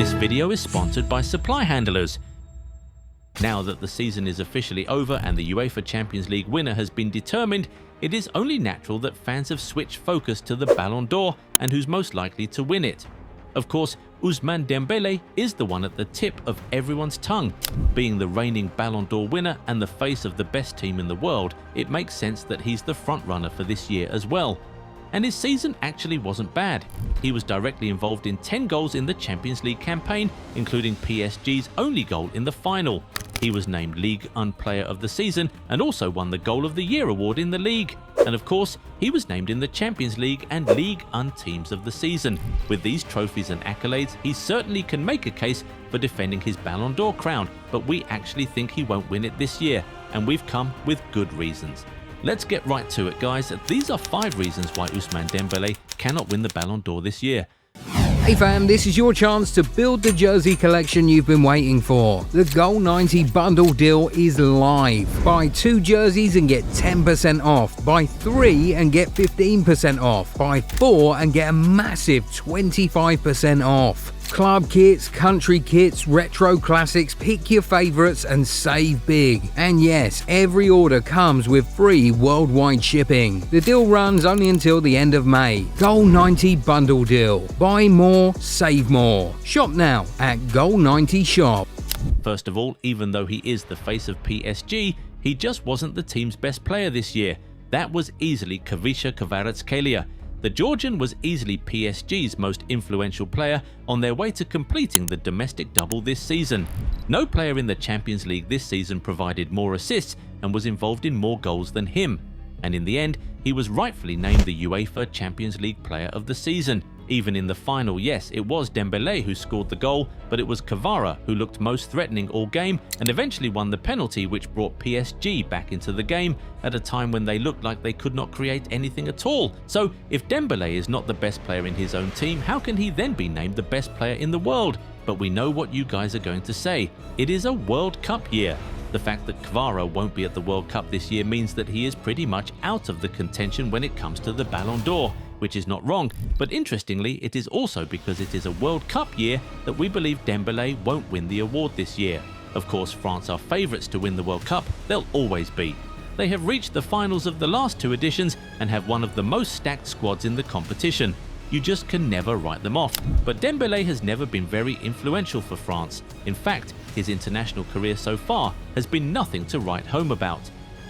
This video is sponsored by Supply Handlers. Now that the season is officially over and the UEFA Champions League winner has been determined, it is only natural that fans have switched focus to the Ballon d'Or and who's most likely to win it. Of course, Ousmane Dembélé is the one at the tip of everyone's tongue. Being the reigning Ballon d'Or winner and the face of the best team in the world, it makes sense that he's the frontrunner for this year as well. And his season actually wasn't bad. He was directly involved in 10 goals in the Champions League campaign, including PSG's only goal in the final. He was named Ligue Un Player of the Season and also won the Goal of the Year award in the league. And of course, he was named in the Champions League and Ligue Un Teams of the Season. With these trophies and accolades, he certainly can make a case for defending his Ballon d'Or crown, but we actually think he won't win it this year, and we've come with good reasons. Let's get right to it, guys. These are 5 reasons why Ousmane Dembélé cannot win the Ballon d'Or this year. Hey fam, this is your chance to build the jersey collection you've been waiting for. The Goal 90 bundle deal is live. Buy 2 jerseys and get 10% off. Buy 3 and get 15% off. Buy 4 and get a massive 25% off. Club kits, country kits, retro classics, pick your favourites and save big. And yes, every order comes with free worldwide shipping. The deal runs only until the end of May. Goal 90 bundle deal. Buy more, save more. Shop now at Goal 90 Shop. First of all, even though he is the face of PSG, he just wasn't the team's best player this year. That was easily Khvicha Kvaratskhelia. The Georgian was easily PSG's most influential player on their way to completing the domestic double this season. No player in the Champions League this season provided more assists and was involved in more goals than him. And in the end, he was rightfully named the UEFA Champions League Player of the Season. Even in the final, yes, it was Dembélé who scored the goal, but it was Kvara who looked most threatening all game and eventually won the penalty, which brought PSG back into the game at a time when they looked like they could not create anything at all. So if Dembélé is not the best player in his own team, how can he then be named the best player in the world? But we know what you guys are going to say. It is a World Cup year. The fact that Kvara won't be at the World Cup this year means that he is pretty much out of the contention when it comes to the Ballon d'Or, which is not wrong, but interestingly, it is also because it is a World Cup year that we believe Dembélé won't win the award this year. Of course, France are favourites to win the World Cup, they'll always be. They have reached the finals of the last 2 editions and have one of the most stacked squads in the competition. You just can never write them off. But Dembélé has never been very influential for France. In fact, his international career so far has been nothing to write home about.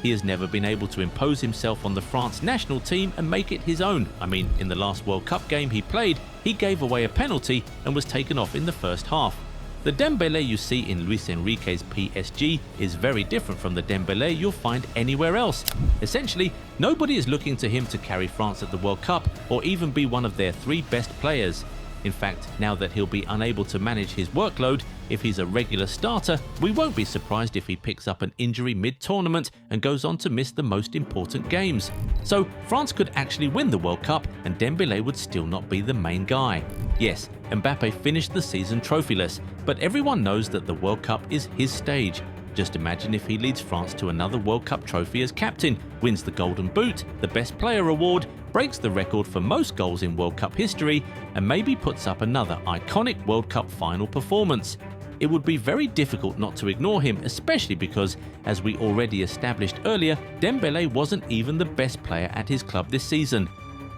He has never been able to impose himself on the France national team and make it his own. I mean, in the last World Cup game he played, he gave away a penalty and was taken off in the first half. The Dembélé you see in Luis Enrique's PSG is very different from the Dembélé you'll find anywhere else. Essentially, nobody is looking to him to carry France at the World Cup or even be one of their 3 best players. In fact, now that he'll be unable to manage his workload, if he's a regular starter, we won't be surprised if he picks up an injury mid-tournament and goes on to miss the most important games. So France could actually win the World Cup and Dembélé would still not be the main guy. Yes, Mbappé finished the season trophyless, but everyone knows that the World Cup is his stage. Just imagine if he leads France to another World Cup trophy as captain, wins the Golden Boot, the Best Player award, breaks the record for most goals in World Cup history, and maybe puts up another iconic World Cup final performance. It would be very difficult not to ignore him, especially because, as we already established earlier, Dembélé wasn't even the best player at his club this season.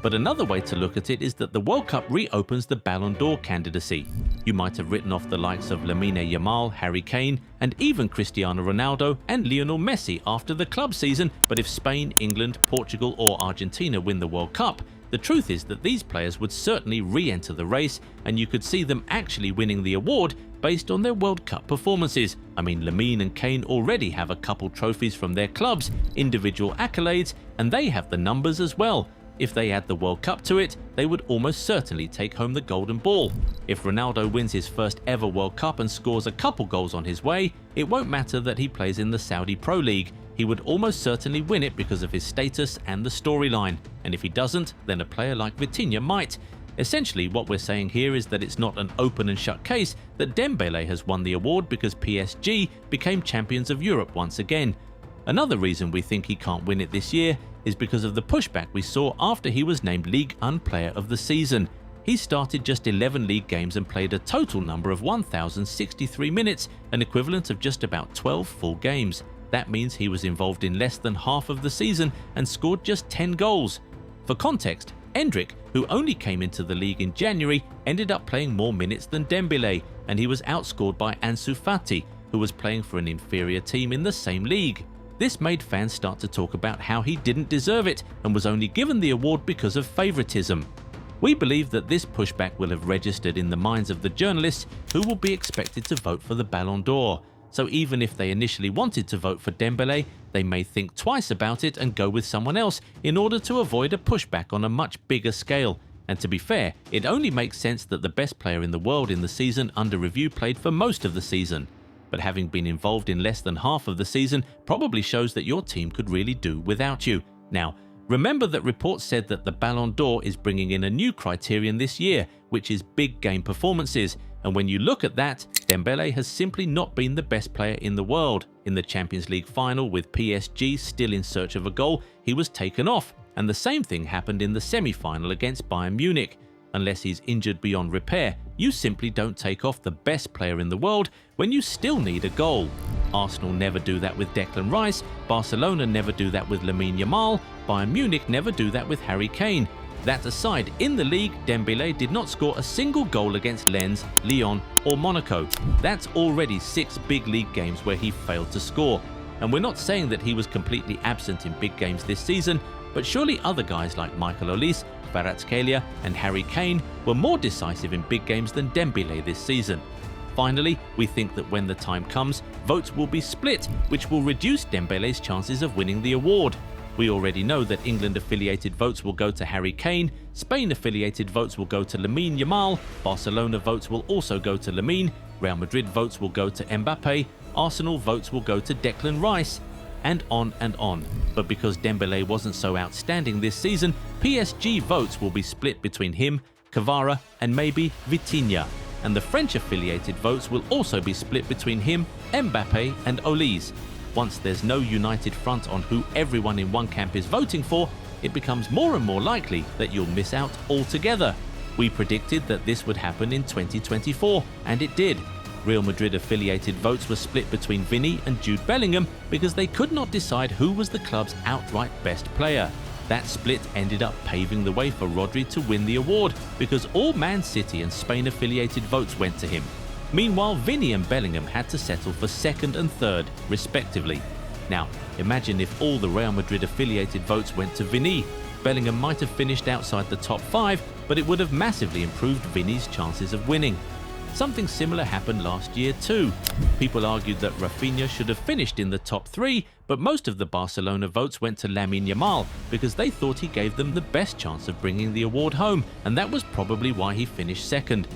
But another way to look at it is that the World Cup reopens the Ballon d'Or candidacy. You might have written off the likes of Lamine Yamal, Harry Kane, and even Cristiano Ronaldo and Lionel Messi after the club season, but if Spain, England, Portugal or Argentina win the World Cup, the truth is that these players would certainly re-enter the race and you could see them actually winning the award based on their World Cup performances. I mean, Lamine and Kane already have a couple trophies from their clubs, individual accolades, and they have the numbers as well. If they add the World Cup to it, they would almost certainly take home the Golden Ball. If Ronaldo wins his first ever World Cup and scores a couple goals on his way, it won't matter that he plays in the Saudi Pro League. He would almost certainly win it because of his status and the storyline. And if he doesn't, then a player like Vitinha might. Essentially, what we're saying here is that it's not an open and shut case that Dembélé has won the award because PSG became champions of Europe once again. Another reason we think he can't win it this year is because of the pushback we saw after he was named Ligue Un Player of the Season. He started just 11 league games and played a total number of 1,063 minutes, an equivalent of just about 12 full games. That means he was involved in less than half of the season and scored just 10 goals. For context, Endrick, who only came into the league in January, ended up playing more minutes than Dembélé, and he was outscored by Ansu Fati, who was playing for an inferior team in the same league. This made fans start to talk about how he didn't deserve it and was only given the award because of favoritism. We believe that this pushback will have registered in the minds of the journalists who will be expected to vote for the Ballon d'Or. So even if they initially wanted to vote for Dembélé, they may think twice about it and go with someone else in order to avoid a pushback on a much bigger scale. And to be fair, it only makes sense that the best player in the world in the season under review played for most of the season. But having been involved in less than half of the season probably shows that your team could really do without you. Now, remember that reports said that the Ballon d'Or is bringing in a new criterion this year, which is big game performances. And when you look at that, Dembélé has simply not been the best player in the world. In the Champions League final with PSG still in search of a goal, he was taken off. And the same thing happened in the semi-final against Bayern Munich. Unless he's injured beyond repair, you simply don't take off the best player in the world when you still need a goal. Arsenal never do that with Declan Rice, Barcelona never do that with Lamine Yamal, Bayern Munich never do that with Harry Kane. That aside, in the league, Dembélé did not score a single goal against Lens, Lyon or Monaco. That's already 6 big league games where he failed to score. And we're not saying that he was completely absent in big games this season, but surely other guys like Michael Olise, Kvaratskhelia and Harry Kane were more decisive in big games than Dembélé this season. Finally, we think that when the time comes, votes will be split, which will reduce Dembélé's chances of winning the award. We already know that England-affiliated votes will go to Harry Kane, Spain-affiliated votes will go to Lamine Yamal, Barcelona votes will also go to Lamine, Real Madrid votes will go to Mbappé, Arsenal votes will go to Declan Rice, and on and on. But because Dembélé wasn't so outstanding this season, PSG votes will be split between him, Kvara, and maybe Vitinha. And the French-affiliated votes will also be split between him, Mbappé, and Olise. Once there's no united front on who everyone in one camp is voting for, it becomes more and more likely that you'll miss out altogether. We predicted that this would happen in 2024, and it did. Real Madrid-affiliated votes were split between Vinny and Jude Bellingham because they could not decide who was the club's outright best player. That split ended up paving the way for Rodri to win the award because all Man City and Spain-affiliated votes went to him. Meanwhile, Vinny and Bellingham had to settle for second and third, respectively. Now, imagine if all the Real Madrid-affiliated votes went to Vinny. Bellingham might have finished outside the top 5, but it would have massively improved Vinny's chances of winning. Something similar happened last year too. People argued that Rafinha should have finished in the top 3, but most of the Barcelona votes went to Lamine Yamal because they thought he gave them the best chance of bringing the award home, and that was probably why he finished second.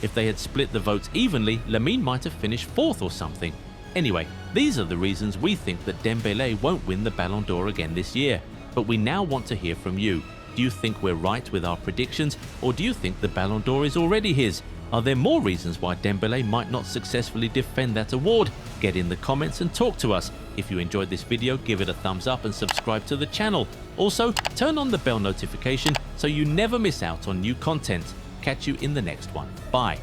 If they had split the votes evenly, Lamine might have finished 4th or something. Anyway, these are the reasons we think that Dembélé won't win the Ballon d'Or again this year. But we now want to hear from you. Do you think we're right with our predictions, or do you think the Ballon d'Or is already his? Are there more reasons why Dembélé might not successfully defend that award? Get in the comments and talk to us. If you enjoyed this video, give it a thumbs up and subscribe to the channel. Also, turn on the bell notification so you never miss out on new content. Catch you in the next one. Bye.